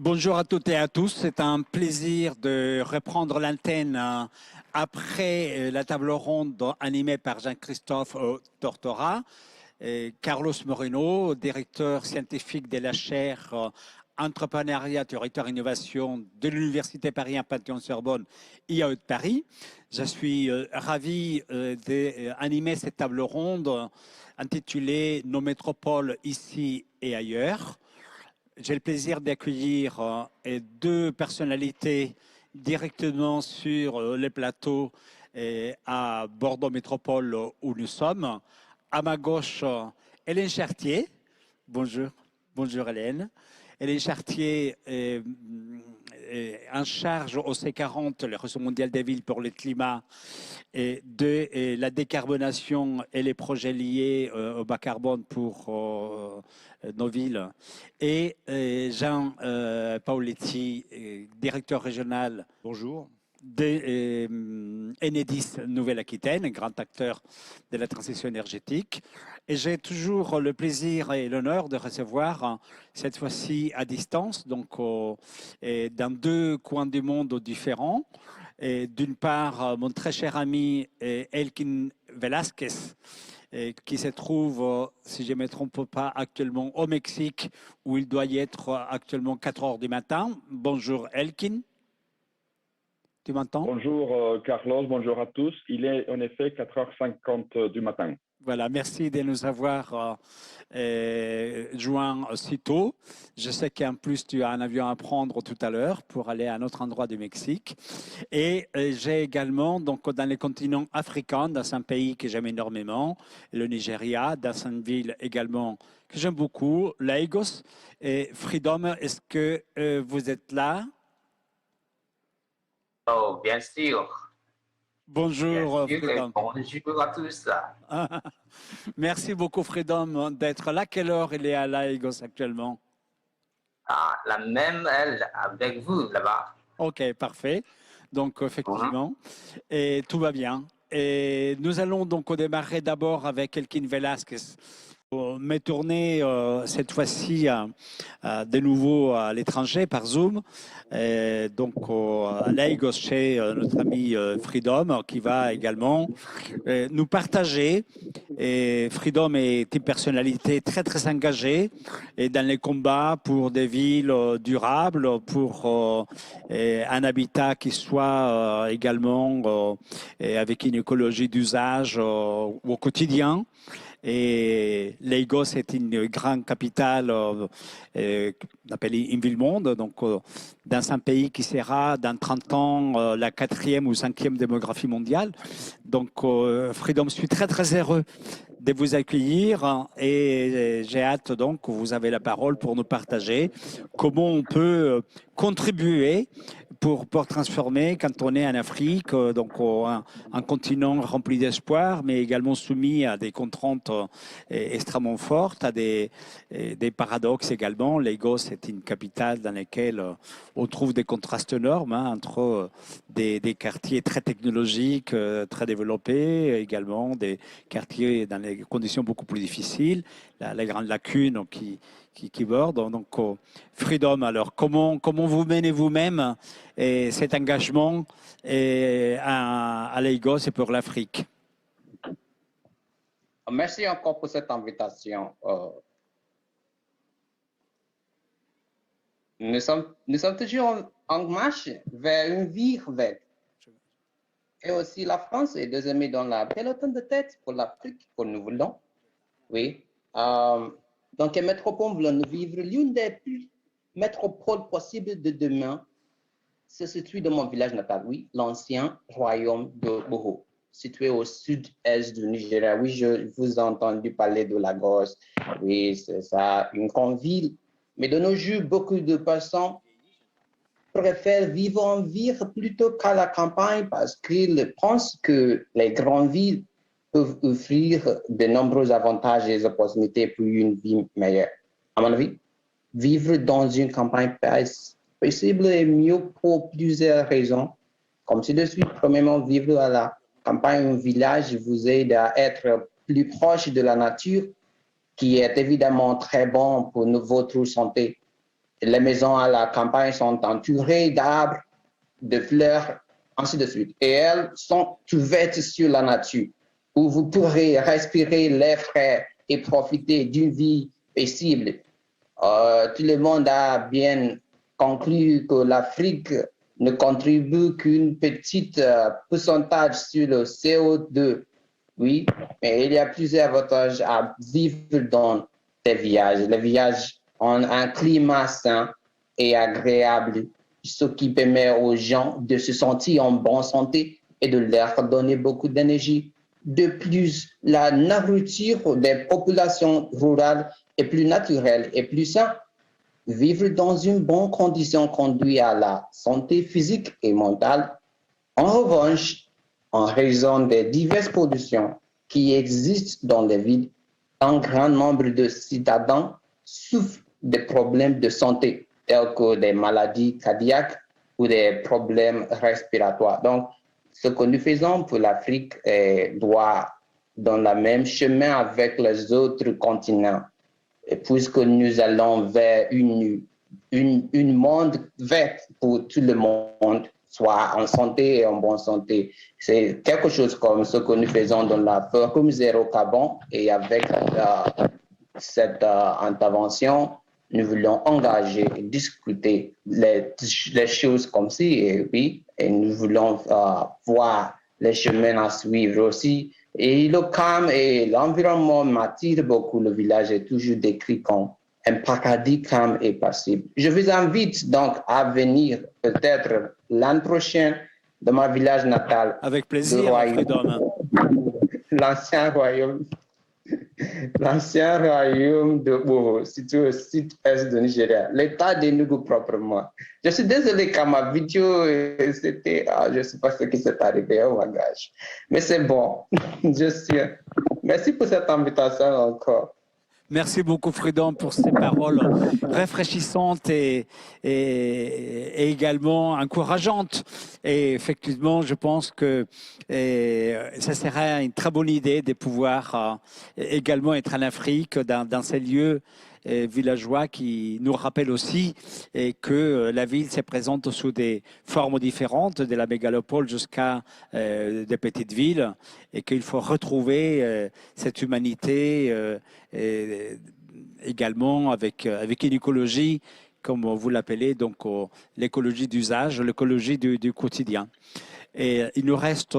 Bonjour à toutes et à tous. C'est un plaisir de reprendre l'antenne après la table ronde animée par Jean-Christophe Tortora. Et Carlos Moreno, directeur scientifique de la chaire Entrepreneuriat, Territoire, Innovation de l'Université Paris 1 Panthéon-Sorbonne, IAE de Paris. Je suis ravi d'animer cette table ronde intitulée Nos métropoles ici et ailleurs. J'ai le plaisir d'accueillir deux personnalités directement sur les plateaux à Bordeaux Métropole où nous sommes. À ma gauche, Hélène Chartier. Bonjour. Bonjour Hélène. Hélène Chartier est en charge au C40, le réseau mondial des villes pour le climat, de la décarbonation et les projets liés au bas carbone pour nos villes. Et Jean Paoletti, directeur régional. Bonjour. Enedis Nouvelle-Aquitaine, grand acteur de la transition énergétique. Et j'ai toujours le plaisir et l'honneur de recevoir, cette fois-ci à distance, donc dans deux coins du monde différents. D'une part, mon très cher ami Elkin Velasquez, qui se trouve, si je ne me trompe pas, actuellement au Mexique, où il doit y être actuellement 4 heures du matin. Bonjour Elkin. Tu m'entends? Bonjour Carlos, bonjour à tous. Il est en effet 4h50 du matin. Voilà, merci de nous avoir joints si tôt. Je sais qu'en plus, tu as un avion à prendre tout à l'heure pour aller à un autre endroit du Mexique. Et j'ai également, donc, dans les continents africains, dans un pays que j'aime énormément, le Nigeria, dans une ville également que j'aime beaucoup, Lagos. Et Freedom, est-ce que vous êtes là? Oh, bien sûr. Bonjour, Bien sûr, Freedom. bonjour à tous. Merci beaucoup, Freedom, d'être là. Quelle heure il est à Lagos actuellement? Ah, la même elle avec vous là-bas. Ok, parfait. Donc, effectivement, et tout va bien. Et nous allons donc démarrer d'abord avec Elkin Velasquez. Me tourner cette fois-ci de nouveau à l'étranger par Zoom, donc à Lagos chez notre ami Freedom qui va également nous partager. Et Freedom est une personnalité très très engagée et dans les combats pour des villes durables, pour un habitat qui soit également avec une écologie d'usage au quotidien. Et Lagos est une grande capitale, on appelle une ville-monde, donc dans un pays qui sera dans 30 ans la 4e ou 5e démographie mondiale. Donc Freedom, je suis très très heureux de vous accueillir et j'ai hâte donc que vous avez la parole pour nous partager comment on peut contribuer pour transformer quand on est en Afrique, donc un continent rempli d'espoir, mais également soumis à des contraintes extrêmement fortes, à des paradoxes également. Lagos est une capitale dans laquelle on trouve des contrastes énormes entre des quartiers très technologiques, très développés, également des quartiers dans des conditions beaucoup plus difficiles, la grande lacune qui borde. Donc, Freedom, alors, comment vous menez vous-même cet engagement à Lagos et pour l'Afrique? Merci encore pour cette invitation. Nous sommes toujours en marche vers une vie verte. Et aussi la France est désormais dans la peloton de tête pour l'Afrique que nous voulons. Oui. Donc, les métropoles voulons vivre l'une des plus métropoles possibles de demain. Se situe dans mon village natal, oui, l'ancien royaume de Boho, situé au sud-est du Nigeria. Oui, je vous ai entendu parler de Lagos. Oui, c'est ça, une grande ville. Mais de nos jours, beaucoup de personnes préfèrent vivre en ville plutôt qu'à la campagne parce qu'ils pensent que les grandes villes peuvent offrir de nombreux avantages et opportunités pour une vie meilleure. À mon avis, vivre dans une campagne possible et mieux pour plusieurs raisons. Comme ci de suite, premièrement, vivre à la campagne ou village vous aide à être plus proche de la nature, qui est évidemment très bon pour votre santé. Les maisons à la campagne sont entourées d'arbres, de fleurs, ainsi de suite. Et elles sont ouvertes sur la nature, où vous pourrez respirer l'air frais et profiter d'une vie paisible. Tout le monde a bien conclu que l'Afrique ne contribue qu'une petite pourcentage sur le CO2. Oui, mais il y a plusieurs avantages à vivre dans les villages. Les villages ont un climat sain et agréable, ce qui permet aux gens de se sentir en bonne santé et de leur donner beaucoup d'énergie. De plus, la nourriture des populations rurales est plus naturelle et plus saine. Vivre dans une bonne condition conduit à la santé physique et mentale. En revanche, en raison des diverses pollutions qui existent dans les villes, un grand nombre de citadins souffrent des problèmes de santé, tels que des maladies cardiaques ou des problèmes respiratoires. Donc, ce que nous faisons pour l'Afrique doit dans le même chemin avec les autres continents. Et puisque nous allons vers une monde vert pour tout le monde, soit en santé et en bonne santé. C'est quelque chose comme ce que nous faisons dans la Forum Zéro Carbone. Et avec cette intervention, nous voulons engager et discuter les choses comme ci, et oui, et nous voulons voir les chemins à suivre aussi. Et le calme et l'environnement m'attirent beaucoup. Le village est toujours décrit comme un paradis calme et paisible. Je vous invite donc à venir peut-être l'an prochain dans mon village natal. Avec plaisir, Freedom. L'ancien royaume de Boho, situé au sud-est de Nigeria, l'état d'Enugu proprement. Je suis désolé quand ma vidéo, c'était, je ne sais pas ce qui s'est arrivé au bagage, mais c'est bon. Merci pour cette invitation encore. Merci beaucoup, Freedom, pour ces paroles rafraîchissantes et également encourageantes. Et effectivement, je pense que ça serait une très bonne idée de pouvoir également être en Afrique, dans ces lieux villageois qui nous rappellent aussi que la ville se présente sous des formes différentes, de la mégalopole jusqu'à des petites villes, et qu'il faut retrouver cette humanité également avec une écologie, comme vous l'appelez, donc l'écologie d'usage, l'écologie du quotidien. Et il nous reste